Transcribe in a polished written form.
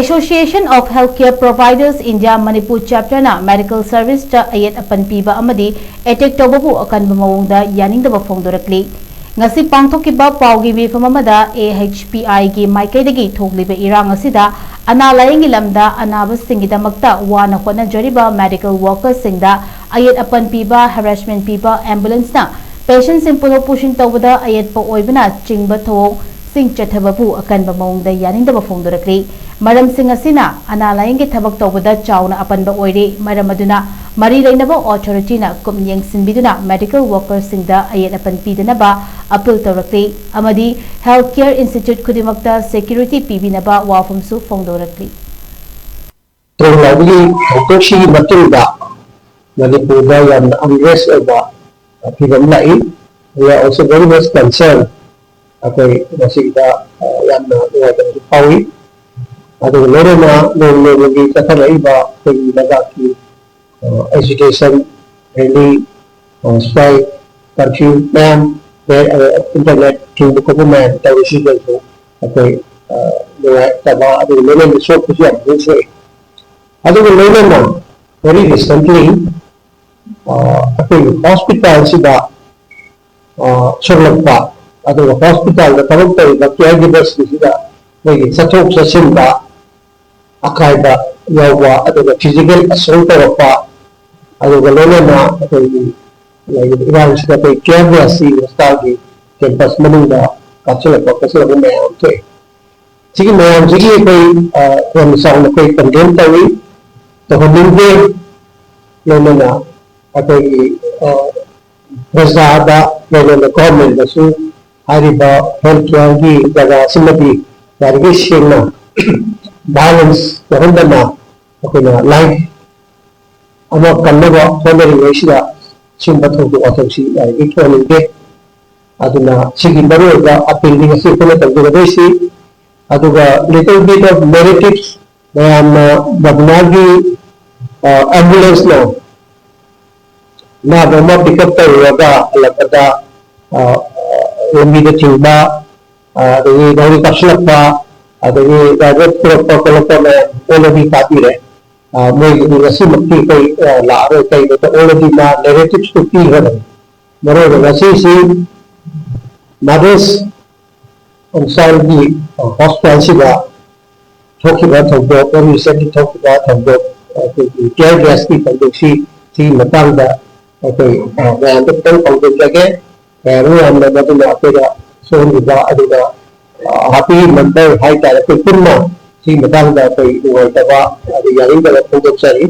Association of Healthcare Providers India Manipur chapter na medical service ta Ayet Apan PIBA AMADI attack TOUBABU AKANBA MAWONGDA YANINGDABA PHONGDORAKLI ngasi pangthokiba pawgi mifam amada AHPI gi maikaidagi thogliba irang asida ana layingi lamda anaba singidamakta wana hona jariba medical workers singda Ayet Apan PIBA harassment PIBA ambulance na patient simple pushin tawada Ayet pa oibana chingba tho sing chathababu akanba mawongda yaningdaba phongdorakli maram sing asina ana layingi thabak tawada chawna apanba oire maram aduna mari lainaba authority na kumyeng sinbiduna medical workers singda Ayet Apan pidanaba appeal tawrakli amadi healthcare institute kudimakta security pibinaba wafumsu phongdorakli Tawlagi autopsy matulda Manipur yan unrest over pibam lai. We are also very much concerned okay masida yan na pawi adu loro na no gi katha iba kay lagaki education really strike curfew ban internet to the government television to okay taba adu lolo ni so kuya say adu lolo na very recently okay hospital sida chulagpa adu hospital da tabak tay da caregivers sida may sathok sasinda AKANBA yawa adu physical assault pa adu lolo na okay like iran sida tay caregivers si stagi campus manila kachelapa kasela may okay sige mayam sige kay kung saan na kay condemn tawi to huminde lolo na okay Razada lolo na comment na so hariba healthcare gi daga simati yargishing na balance naranda na okay na life ama kannaga family washida simbatho do autopsy equally de aduna sigi baro da appeal ni se ko ta do si aduga little bit of narratives and babnagi ambulance na bama pick up tawaga alakada lambi da timba adi dari kaslapa adi dari protocol na already copy re moi ngasi makti kai la re kai to already na narratives to pi re maro ngasi si mothers on side di hospital sida thoki ba thobo or recently thoki ba thobo care gas ki thobo si matang da okay na to thobo lage ru amna badu na apega so ni ba aduga happy mental high ta ko kunna si matang da kai duai ta ba adi yaring da thobo sari